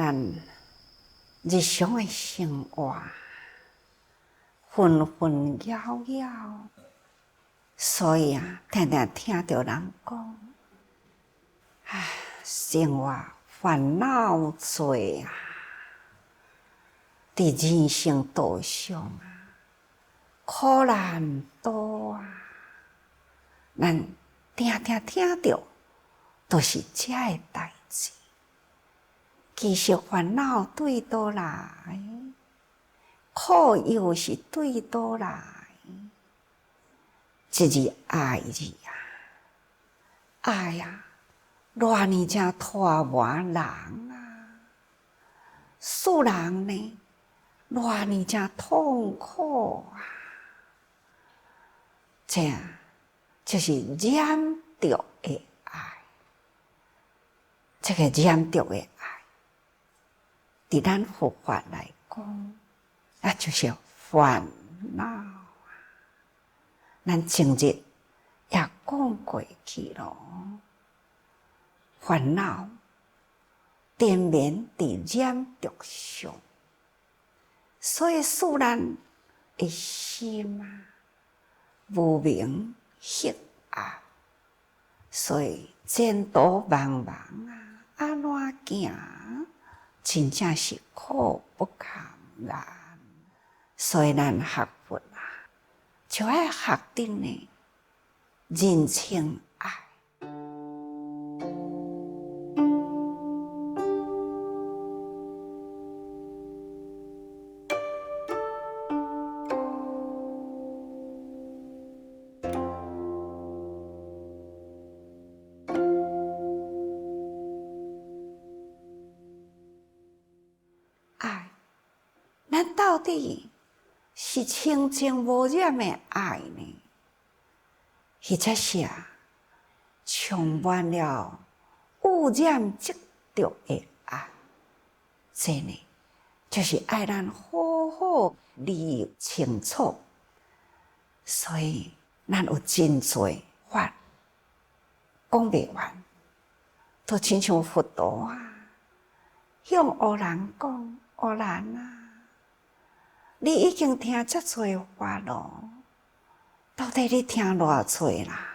咱日常的生活纷纷扰扰，所以常常听到人讲，生活烦恼多伫人生道上苦难多咱常常听到都是这个代志。其实烦恼对倒来，苦又是对倒来，一字爱字爱偌呢正拖磨人使人呢偌呢正痛苦这就是染着的爱。这个染着的爱，伫咱佛法来讲，就是烦恼。咱前日也讲过去咯，烦恼缠绵伫染着上，所以使咱的心无明黑暗，所以前途茫茫安怎行？真正是苦不堪言。所以咱学佛就要学得呢人情爱。咱到底是清净无染的爱呢，或者是充满了污染执着的爱？这呢，就是爱咱好好理清楚。所以咱有真多法讲袂完，都亲像佛陀向学人讲：学人你已经听遮多法咯，到底你听偌多啦？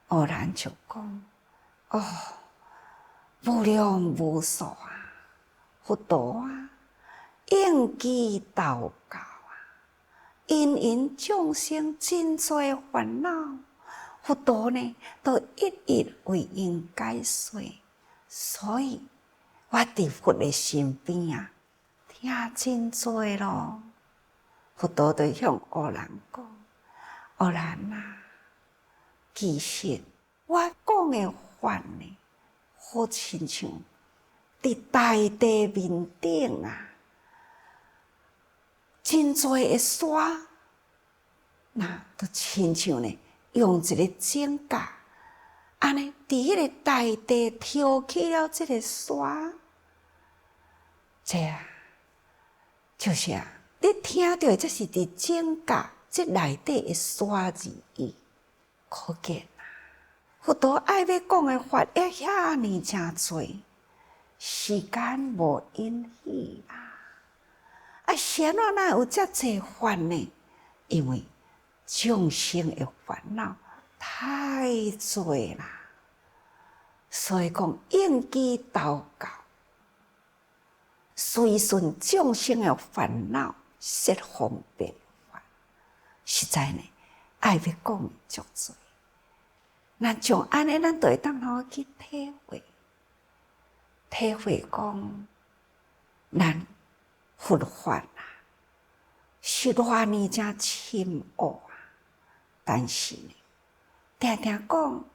学人就讲：无量无数佛陀应机祷告因缘众生真多烦恼，佛陀呢都一一为因解说。所以我伫佛的身边听真多咯。佛陀就向学人讲：学人其实我讲的法呢，好亲像伫大地面顶真多的沙，就亲像呢用一个剪架，安尼伫迄个大地挑起了这个沙，这就是你听到这是伫剪架这内底的沙字义，可见佛陀爱要讲的法遐尼真多，时间无允许谁哪有遮济法呢？因为众生的烦恼太多啦，所以讲应机祷告，随顺众生的烦恼，设方便法。实在呢，爱要讲的足多。咱像安尼，咱就会当好去体会讲，咱佛法是偌呢正深奥但是呢，常常讲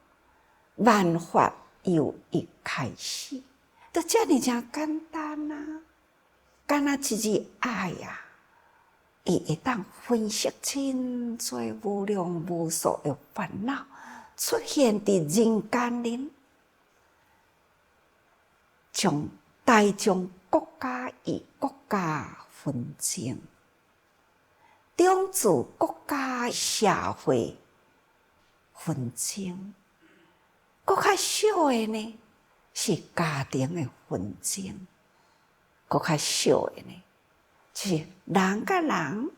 万法由一开始，就遮呢正简单敢若一字爱伊会当分析真多无量无数的烦恼出现伫人间里，将大众国家与国家纷争，种子国家社会纷争，搁较少的呢，是家庭的纷争，搁较少的呢，就是人甲人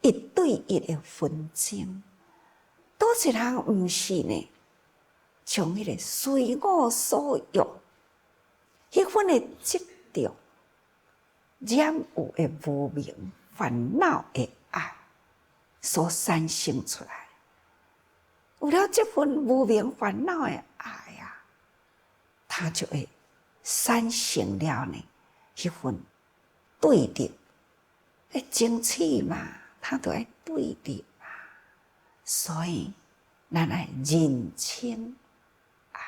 一对一的纷争。倒一人毋是呢，将迄个随我所欲，迄份的执着，染有的无明烦恼的爱所产生出来。有了这份无明烦恼的爱啊，它就会产生了呢迄份对立。争取嘛，它就爱对立嘛。所以，咱爱认清爱，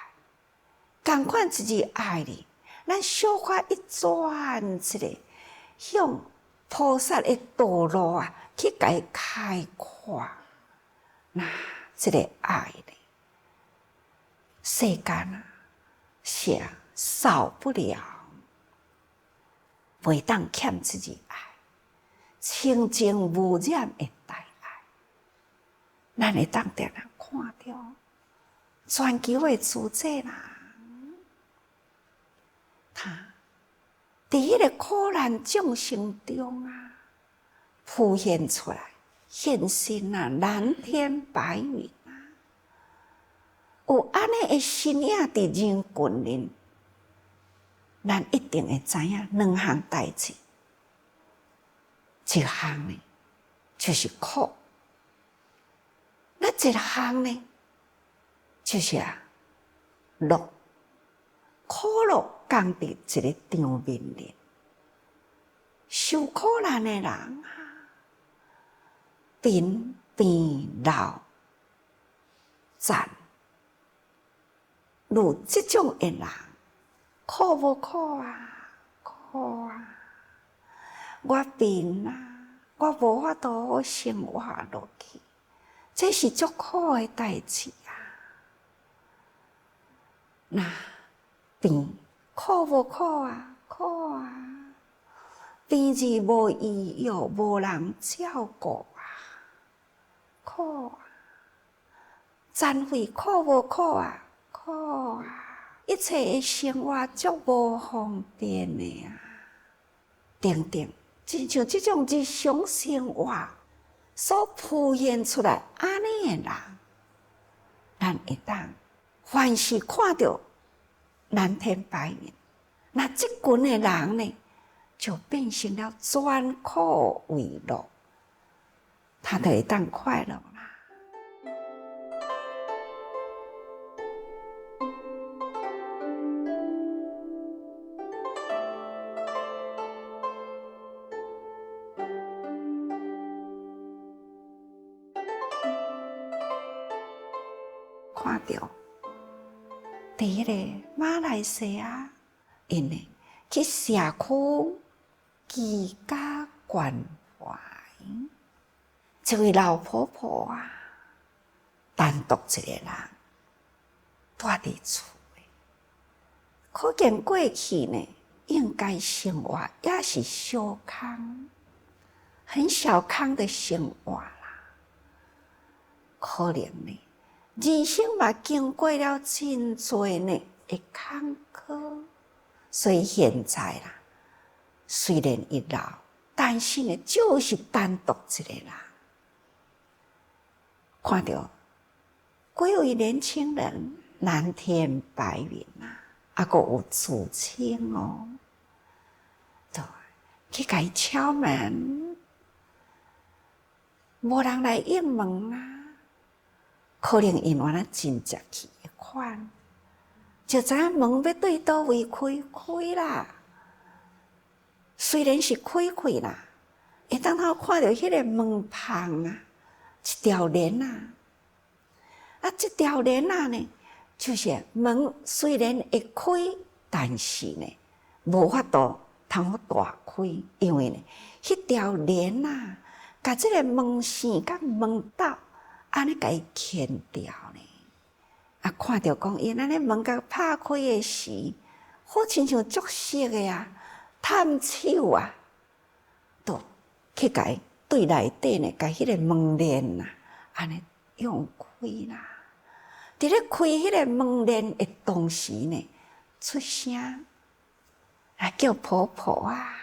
同款一字爱哩，咱小可一转一个向菩萨的道路啊，去甲伊开阔。那这个爱呢，世间啊是少不了，袂当欠自己爱，清净无染的大爱。咱会当定人看到全球的主宰人，他伫迄个苦难众生中啊，浮现出来，现身啊，蓝天白云啊，有安尼的身影伫人群里，咱一定会知影两项代志。一项呢，就是苦；那一项呢，就是乐。苦乐共伫一个场面里，受苦难的人啊，贫病老残，如这种的人，苦无苦啊？苦啊！我病啊，我无法度生活落去，这是足苦的代志啊！那病苦无苦啊？苦啊！病治无医药，无人照顾啊！苦啊！残废苦无苦啊？苦啊！一切的生活足无方便的啊！等等，亲像这种日常生活所浮现出来安尼的人，咱会当凡是看到蓝天白云，那这群的人呢，就变成了转苦为乐，他就会当快乐啦。看到伫迄个马来西亚，因为去社区居家关怀，一位老婆婆啊，单独一个人住伫厝诶，可见过去呢，应该生活也是小康，很小康的生活啦，可能呢。人生嘛，经过了真多呢的坎坷，所以现在啦，虽然已老，但是呢，就是单独一个人。看到几位年轻人蓝天白云啊，还佫有自清哦，对，去甲伊敲门，无人来应门啊。可能因为咱真接去的款，就知影门要对倒位开啦。虽然是开啦，会当他看到迄个门旁啊，一条链啊，这条链啊呢，就是门虽然会开，但是呢，无法度通好大开，因为呢，迄条链啊，甲这个门线甲门道。安尼甲伊牵掉呢？看到讲伊安尼门甲拍开的时，好亲像足色的啊，探手啊，都去甲伊对内底呢，甲迄个门链啊，安尼用开啦。伫咧开迄个门链的同时呢，出声，来叫婆婆啊！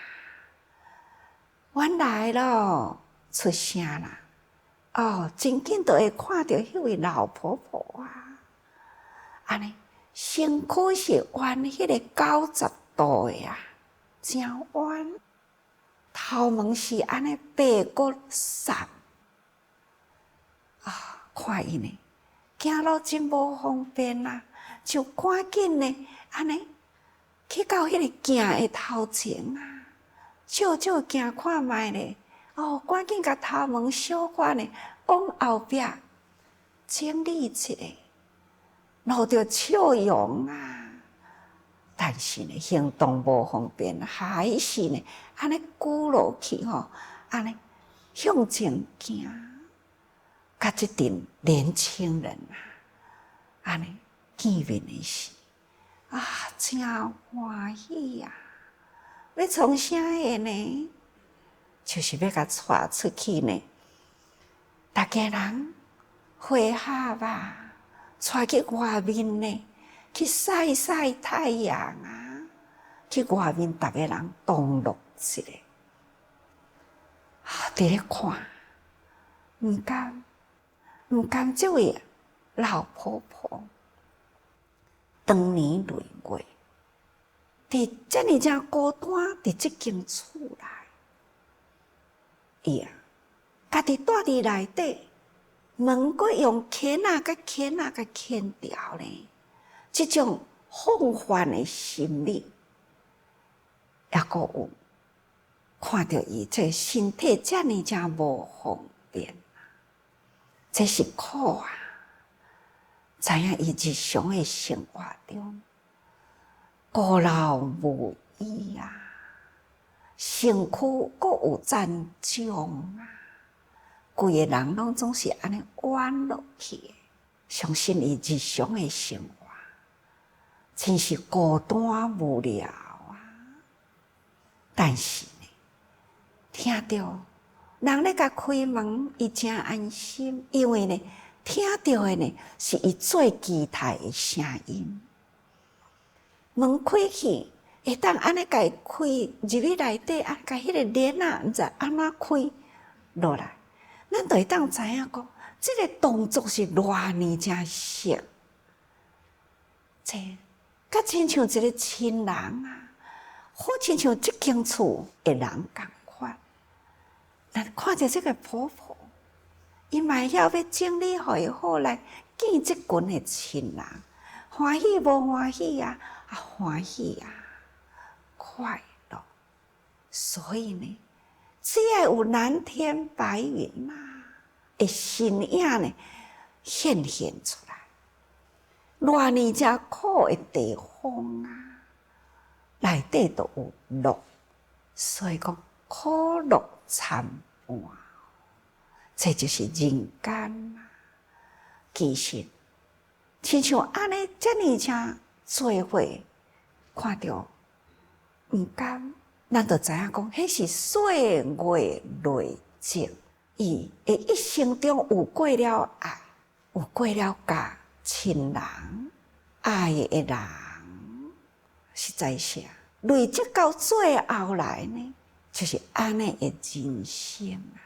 阮来咯，出声啦！哦，真紧就会看到迄位老婆婆啊！安尼，身躯是弯迄个90度的啊，真弯。头毛是安尼白骨散啊！看伊呢，行路真无方便啊，就赶紧呢，安尼去到迄个镜的头前啊，照照镜看觅咧。哦，赶紧甲头毛小可呢往后壁整理一下，露着笑容啊！但是呢，行动无方便，还是呢，安尼鼓落去吼，安尼向前行。甲即阵年轻人啊，安尼见面的时，啊，真欢喜啊！要创啥个呢？就是要甲带出去呢，大家人会合啊，带去外面呢。去晒晒太阳啊！去外面，逐个人同乐一下，伫咧看，毋甘这位老婆婆，当年累月，伫遮尔正孤单，伫即间厝内，伊啊，家己住伫内底，门阁用牵仔甲牵仔甲牵条呢。即种放缓的心理，也阁有看到伊这身体遮尔正无方便，这是苦啊！知影伊日常的生活中孤老无依啊，身躯阁有残障啊，规个人拢总是安尼弯落去的。相信伊日常的生活。真是孤单无聊啊！但是呢，听到人咧甲开门，伊真安心，因为呢，听到的呢是伊最期待的声音。门开去，会当安尼甲伊开入去内底，啊，甲迄个帘啊，毋知安怎开落来，咱就会当知影讲，即个动作是偌尼正熟，这。甲亲像一个亲人啊，好亲像即间厝的人共款。咱看着这个婆婆，伊嘛晓要整理互伊好来见即群的亲人，欢喜无欢喜啊？啊，欢喜啊，快乐。所以呢，只要有蓝天白云啊的身影呢现出来。偌尼正苦的地方啊，内底都有乐，所以讲苦乐参半，这就是人间啊。其实，亲像安尼遮尔正做伙看到，毋甘，咱就知影讲，迄是岁月累积，伊的一生中有过了爱，有过了家。亲人、爱的人，实在是累积到最后来呢，就是安尼的人生啊，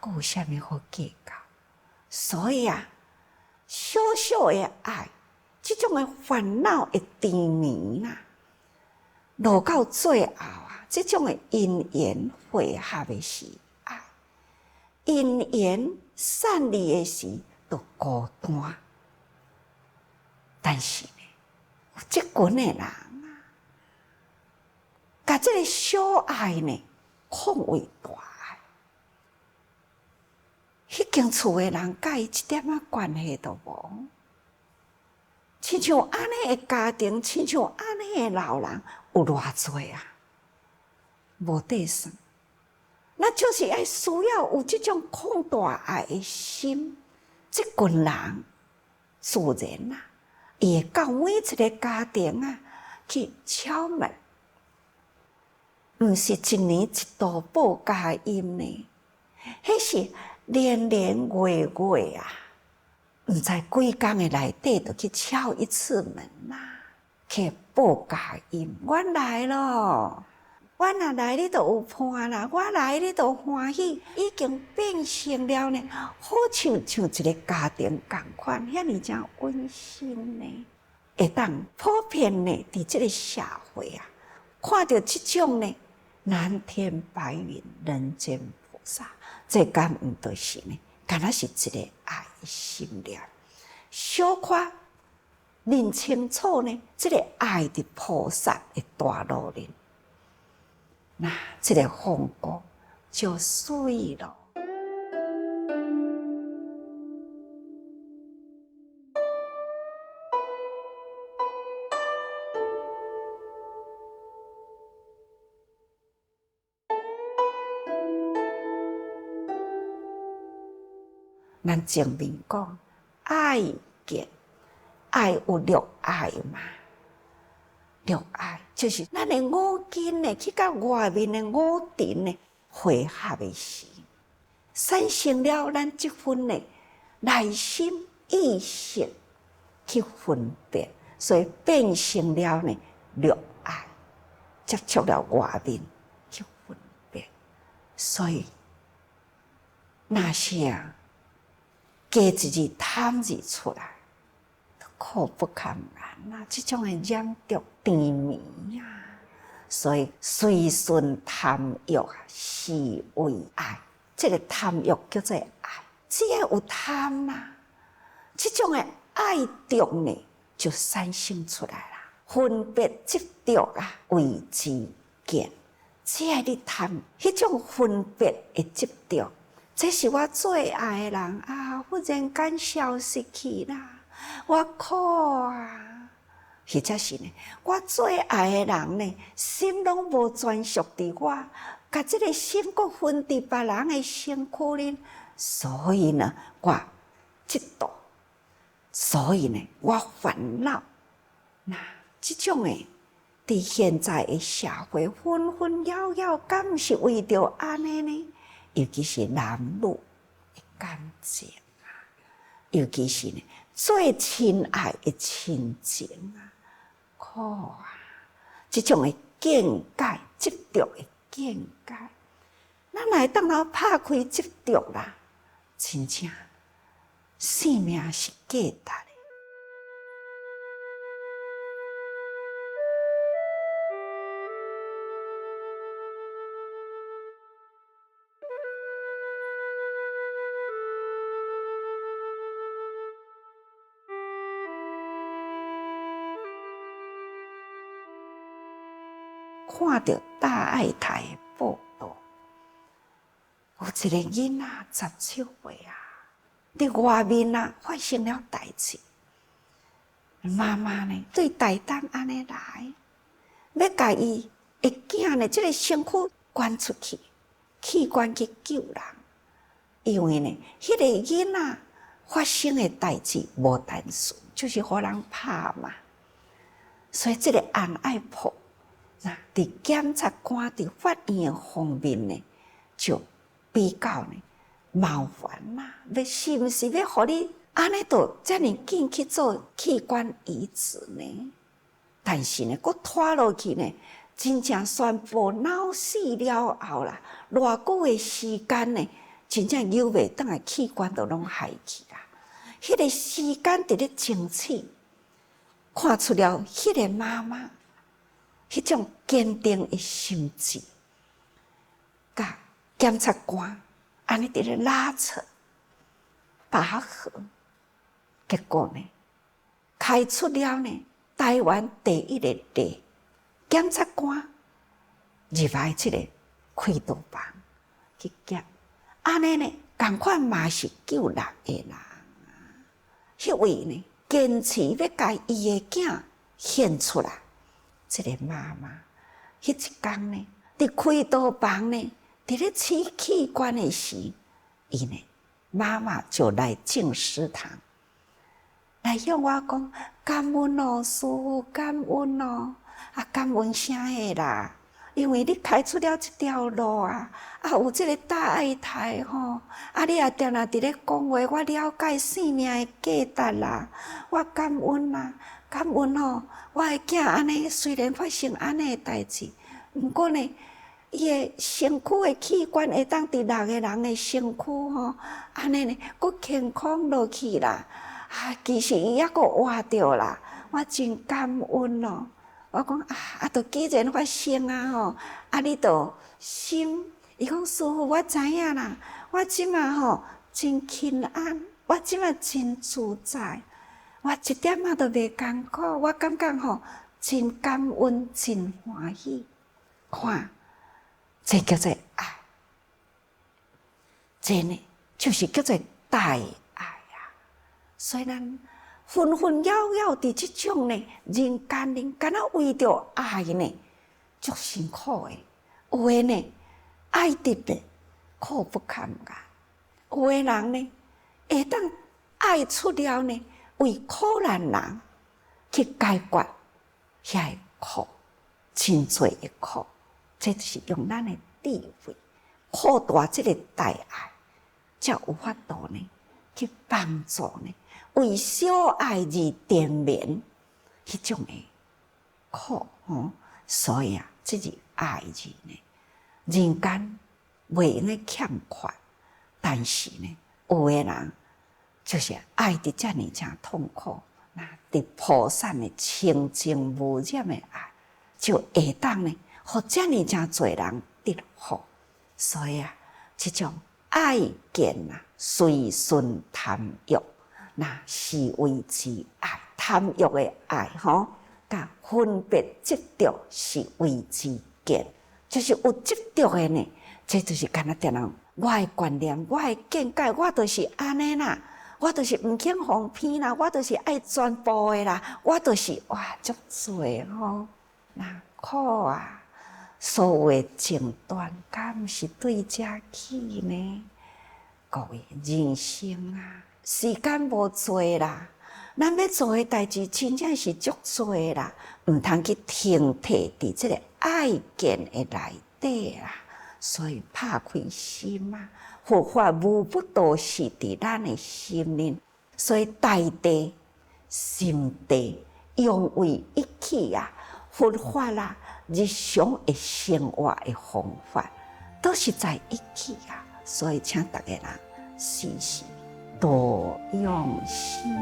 佫有啥物好计较？所以啊，小小的爱，即种的烦恼的甜蜜啊，落到最后啊，即种的因缘会合的时爱，因缘散离的时，就孤单。但是呢，有即群的人啊，甲这个小爱呢，看为大爱。迄间厝的人甲伊一点仔关系都无。亲像安尼的家庭，亲像安尼的老人，有偌济啊？无得算。那就是要需要有即种宽大爱的心，即群人自然啊。伊会到每一个家庭啊去敲门，毋是一年一度报佳音呢，迄是年年月月啊，毋知几工的内底就去敲一次门啦。去报佳音，我来咯。我若来，你就有伴啦；我来，你就欢喜，已经变成了呢，好像一个家庭共款，遐尼正温馨呢。会当普遍呢，伫这个社会啊，看到这种呢，蓝天白云、人间菩萨，这感恩就是呢，敢若是一个爱的心念，小可认清楚呢，这个爱的菩萨的大路人。那这个风光就水了。咱前面讲爱见，爱有六爱嘛。六爱就是咱的五根呢，去到外面的五尘呢汇合的时，产生了咱这份呢内心意识去分别，所以变成了呢六爱，接触了外面去分别，所以那些加一字贪字出来，苦不堪言啊！这种的染着甜蜜啊，所以随顺贪欲啊，是为爱。这个贪欲叫做爱，只要有贪啊，这种的爱着呢，就产生出来啦。分别执着啊，为之见。只要你贪，迄种分别的执着，这是我最爱的人啊！忽然间消失去啦。我苦啊！或者是呢，我最爱的人呢，心拢无专属伫我，甲这个心搁分伫别人的身躯里，所以呢，我嫉妒，所以呢，我烦恼。那这种的，伫现在的社会纷纷扰扰，敢毋是为着安尼呢？尤其是男女的感情啊，尤其是呢。最亲爱的亲情啊，苦啊！这种的境界，执着的境界，咱来当然拍开执着啦，真正生命是价值的。看到大爱台的报道，有一个囡仔17岁啊，伫外面啊发生了代志，妈妈呢对台东安尼来，要甲伊的囝呢，这个身躯捐出去，器官去救人，因为呢，迄个囡仔发生的代志无单纯，就是互人拍嘛，所以这个案爱破。那伫检察官伫法院的方面呢，就比较呢麻烦啦。要是毋是要互你安尼都遮尔紧去做器官移植呢？但是呢，佫拖落去呢，真正宣布脑死了后啦，偌久的时间呢，真正游袂当的器官都拢害去啦。迄个时间伫咧争取，看出了迄个妈妈。迄种坚定的心志，甲检察官安尼伫咧拉扯拔河，结果呢，开出了呢台湾第一个例，检察官入来这个开刀房去检，安尼呢，同款嘛是救人的人啊。迄位呢，坚持要甲伊的囝献出来。这个妈妈，迄一天呢，伫开刀房呢，伫咧取器官的时，伊呢，妈妈就来敬师堂，来向我讲感恩哦，师父感恩哦，啊感恩啥个啦？因为你开出了这条路啊，有这个大爱台吼，你也定定伫咧讲话，我了解生命的价值啦，我感恩啦，感恩吼，我的囝安尼虽然发生安尼的代志，毋过呢，伊的身躯的器官会当伫6个人的身躯吼，安尼呢，佫健康落去啦，其实伊还佫活着啦，我真感恩咯。我讲都既然发生吼，你都心，伊讲师父，我知影啦，我即马吼真轻安，我即马真自在，我一点仔都袂艰苦，我感觉吼真感恩，真欢喜。看，这叫做爱，这呢就是叫做大爱啊。虽然纷纷扰扰伫即种呢人间，敢若为着爱呢，足辛苦诶。有诶呢，爱得的苦不堪言；有诶人呢，会当爱出了呢，为苦难人去解决遐个苦，真多诶苦。这就是用咱诶智慧，扩大即个大爱，才有法度呢，去帮助呢。为小爱而缠绵，迄种诶苦吼，所以这是爱字呢。人间袂用诶欠缺，但是呢，有诶人就是爱得遮尔正痛苦，那伫菩萨诶清净无染诶爱，就会当呢，互遮尔正侪人得福。所以这种爱见随顺贪欲。那是为之爱，贪欲的爱吼，甲分别执着是为之见，就是有执着的呢，这就是干那点人，我的观念，我的见解，我就是安尼啦，我就是毋肯放偏啦，我就是爱全部的啦，我就是哇足多吼，那苦啊，所有的争端，敢是对遮起呢？各位人生啊！时间无多啦，咱要做诶代志真正是足多啦，毋通去停滞伫即个爱见诶内底啦。所以拍开心啊，佛法无不都是伫咱诶心灵。所以大地、心地、用为一起啊，佛法啦，日常诶生活诶方法，都是在一起啊。所以请大家人时时多用心。